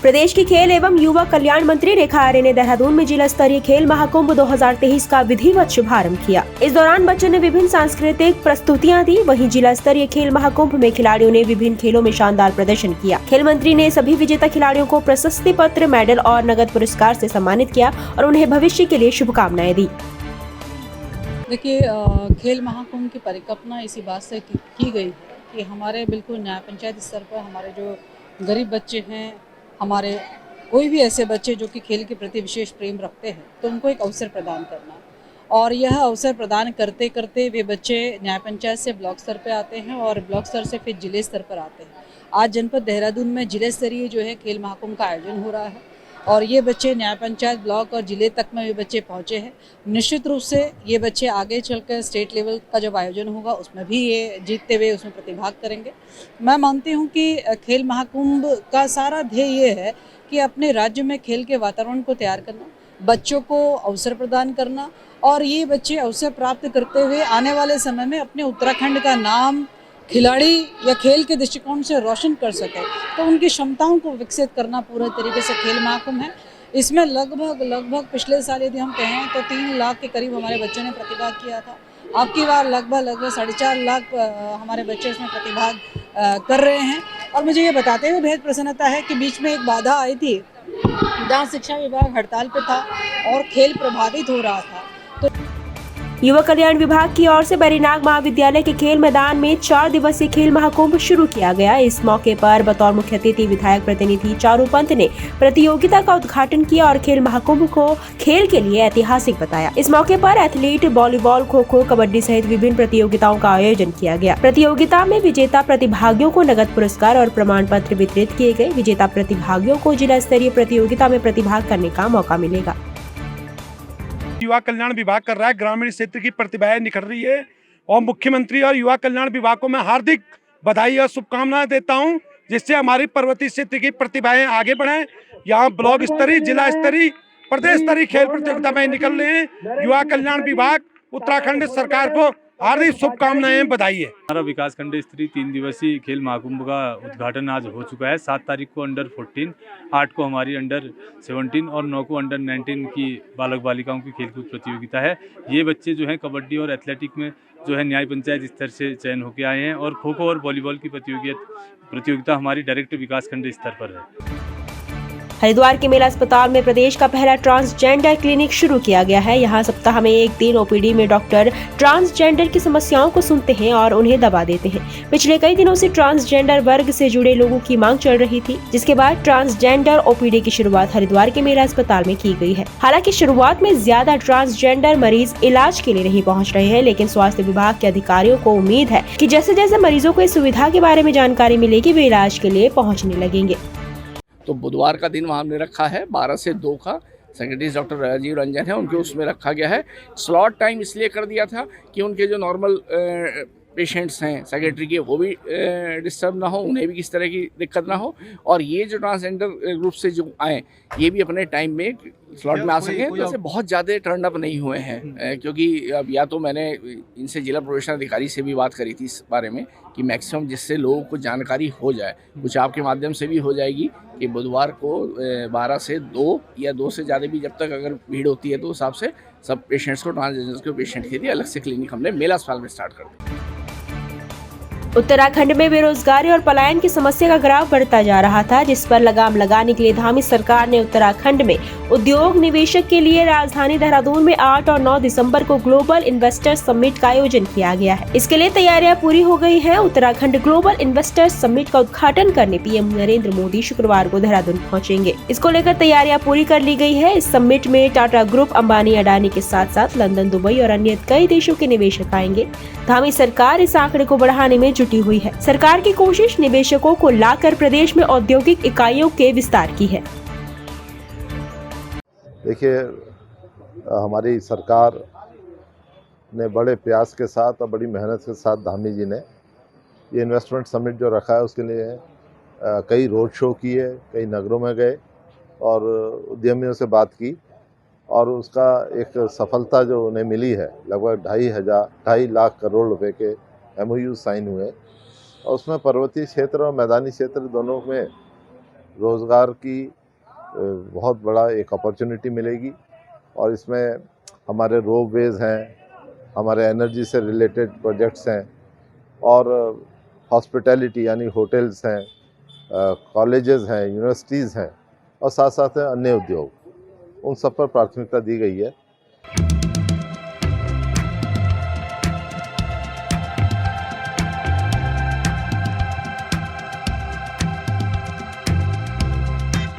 प्रदेश की खेल एवं युवा कल्याण मंत्री रेखा आर्य ने देहरादून में जिला स्तरीय खेल महाकुंभ 2023 का विधिवत शुभारंभ किया। इस दौरान बच्चों ने विभिन्न सांस्कृतिक प्रस्तुतियां दी। वहीं जिला स्तरीय खेल महाकुंभ में खिलाड़ियों ने विभिन्न खेलों में शानदार प्रदर्शन किया। खेल मंत्री ने सभी विजेता खिलाड़ियों को प्रशस्ति पत्र, मेडल और नगद पुरस्कार से सम्मानित किया और उन्हें भविष्य के लिए शुभकामनाएं दी। देखिए, खेल महाकुंभ की परिकल्पना इसी बात से की गई है कि हमारे बिल्कुल न्याय पंचायत स्तर पर हमारे जो गरीब बच्चे हैं, हमारे कोई भी ऐसे बच्चे जो कि खेल के प्रति विशेष प्रेम रखते हैं, तो उनको एक अवसर प्रदान करना। और यह अवसर प्रदान करते करते वे बच्चे न्याय पंचायत से ब्लॉक स्तर पर आते हैं और ब्लॉक स्तर से फिर जिले स्तर पर आते हैं। आज जनपद देहरादून में जिले स्तरीय जो है खेल महाकुंभ का आयोजन हो रहा है और ये बच्चे न्याय पंचायत, ब्लॉक और जिले तक में ये बच्चे पहुँचे हैं। निश्चित रूप से ये बच्चे आगे चलकर स्टेट लेवल का जब आयोजन होगा उसमें भी ये जीतते हुए उसमें प्रतिभाग करेंगे। मैं मानती हूँ कि खेल महाकुंभ का सारा ध्येय ये है कि अपने राज्य में खेल के वातावरण को तैयार करना, बच्चों को अवसर प्रदान करना और ये बच्चे अवसर प्राप्त करते हुए आने वाले समय में अपने उत्तराखंड का नाम खिलाड़ी या खेल के दृष्टिकोण से रोशन कर सके, तो उनकी क्षमताओं को विकसित करना पूरे तरीके से खेल महाकुंभ है। इसमें लगभग पिछले साल यदि हम कहें तो 3 लाख के करीब हमारे बच्चों ने प्रतिभाग किया था। अब की बार लगभग 4.5 लाख हमारे बच्चे इसमें प्रतिभाग कर रहे हैं। और मुझे ये बताते हुए बेहद प्रसन्नता है कि बीच में एक बाधा आई थी जहाँ शिक्षा विभाग हड़ताल पे था और खेल प्रभावित हो रहा था। युवा कल्याण विभाग की ओर से बैरीनाग महाविद्यालय के खेल मैदान में 4 दिवसीय खेल महाकुंभ शुरू किया गया। इस मौके पर बतौर मुख्य अतिथि विधायक प्रतिनिधि चारू पंत ने प्रतियोगिता का उद्घाटन किया और खेल महाकुंभ को खेल के लिए ऐतिहासिक बताया। इस मौके पर एथलीट, वॉलीबॉल, खो-खो, कबड्डी सहित विभिन्न प्रतियोगिताओं का आयोजन किया गया। प्रतियोगिता में विजेता प्रतिभागियों को नगद पुरस्कार और प्रमाण पत्र वितरित किए गए। विजेता प्रतिभागियों को जिला स्तरीय प्रतियोगिता में प्रतिभाग करने का मौका मिलेगा। युवा कल्याण विभाग कर रहा है, ग्रामीण क्षेत्र की प्रतिभाएं निखर रही है और मुख्यमंत्री और युवा कल्याण विभाग को मैं हार्दिक बधाई और शुभकामनाएं देता हूं, जिससे हमारी पर्वतीय क्षेत्र की प्रतिभाएं आगे बढ़ें। यहाँ ब्लॉक स्तरीय, जिला स्तरीय, प्रदेश स्तरीय खेल प्रतियोगिता में निकल रहे हैं। युवा कल्याण विभाग, उत्तराखंड सरकार को हार्दिक शुभकामनाएं, बधाई है। हमारा विकास खंड स्तरीय 3 दिवसीय खेल महाकुंभ का उद्घाटन आज हो चुका है। 7 तारीख को अंडर 14, 8 को हमारी अंडर 17 और 9 को अंडर 19 की बालक बालिकाओं की खेलकूद प्रतियोगिता है। ये बच्चे जो हैं कबड्डी और एथलेटिक में जो है न्याय पंचायत स्तर से चयन होकर आए हैं और खो खो और वॉलीबॉल की प्रतियोगिता हमारी डायरेक्ट विकास खंड स्तर पर है। हरिद्वार के मेला अस्पताल में प्रदेश का पहला ट्रांसजेंडर क्लिनिक शुरू किया गया है। यहाँ सप्ताह में 1 दिन ओपीडी में डॉक्टर ट्रांसजेंडर की समस्याओं को सुनते हैं और उन्हें दवा देते हैं। पिछले कई दिनों से ट्रांसजेंडर वर्ग से जुड़े लोगों की मांग चल रही थी, जिसके बाद ट्रांसजेंडर ओपीडी की शुरुआत हरिद्वार के मेला अस्पताल में की गई है। हालांकि शुरुआत में ज्यादा ट्रांसजेंडर मरीज इलाज के लिए नहीं पहुँच रहे हैं, लेकिन स्वास्थ्य विभाग के अधिकारियों को उम्मीद है कि जैसे जैसे मरीजों को इस सुविधा के बारे में जानकारी मिलेगी, वे इलाज के लिए पहुँचने लगेंगे। तो बुधवार का दिन वहाँ हमने रखा है 12 से 2 का। सेक्रेटरी डॉक्टर राजीव रंजन है, उनके उसमें रखा गया है। स्लॉट टाइम इसलिए कर दिया था कि उनके जो नॉर्मल पेशेंट्स हैं सेक्रेटरी के, वो भी डिस्टर्ब ना हो, उन्हें भी किस तरह की दिक्कत ना हो और ये जो ट्रांसजेंडर ग्रुप से जो आए ये भी अपने टाइम में स्लॉट में आ सकें। तो ऐसे बहुत ज़्यादा टर्न अप नहीं हुए हैं, क्योंकि अब या तो मैंने इनसे जिला प्रोबेशनर अधिकारी से भी बात करी थी इस बारे में कि मैक्सिमम जिससे लोगों को जानकारी हो जाए, कुछ आपके माध्यम से भी हो जाएगी कि बुधवार को 12 से 2 या 2 से ज़्यादा भी जब तक अगर भीड़ होती है तो उस हिसाब से सब पेशेंट्स को, ट्रांसजेंडर के पेशेंट के लिए अलग से क्लिनिक हमने मेला अस्पताल में स्टार्ट कर दिया। उत्तराखंड में बेरोजगारी और पलायन की समस्या का ग्राफ बढ़ता जा रहा था, जिस पर लगाम लगाने के लिए धामी सरकार ने उत्तराखंड में उद्योग निवेशक के लिए राजधानी देहरादून में 8 और 9 दिसंबर को ग्लोबल इन्वेस्टर्स समिट का आयोजन किया गया है। इसके लिए तैयारियां पूरी हो गई हैं। उत्तराखंड ग्लोबल इन्वेस्टर्स समिट का उद्घाटन करने पीएम नरेंद्र मोदी शुक्रवार को देहरादून पहुंचेंगे। इसको लेकर तैयारियां पूरी कर ली गई है। इस समिट में टाटा ग्रुप, अंबानी, अडानी के साथ साथ लंदन, दुबई और अन्य कई देशों के निवेशक आएंगे। धामी सरकार इस आंकड़े को बढ़ाने में जुटी हुई है। सरकार की कोशिश निवेशकों को लाकर प्रदेश में औद्योगिक इकाइयों के विस्तार की है। देखिए, हमारी सरकार ने बड़े प्रयास के साथ और बड़ी मेहनत के साथ धामी जी ने ये इन्वेस्टमेंट समिट जो रखा है उसके लिए कई रोड शो किए, कई नगरों में गए और उद्यमियों से बात की और उसका एक सफलता जो उन्हें मिली है, लगभग 2.5 लाख करोड़ रुपए के MOU साइन हुए और उसमें पर्वतीय क्षेत्र और मैदानी क्षेत्र दोनों में रोज़गार की बहुत बड़ा एक अपॉर्चुनिटी मिलेगी और इसमें हमारे रोपवेज हैं, हमारे एनर्जी से रिलेटेड प्रोजेक्ट्स हैं और हॉस्पिटैलिटी यानी होटल्स हैं, कॉलेजेस हैं, यूनिवर्सिटीज़ हैं और साथ साथ अन्य उद्योग, उन सब पर प्राथमिकता दी गई है।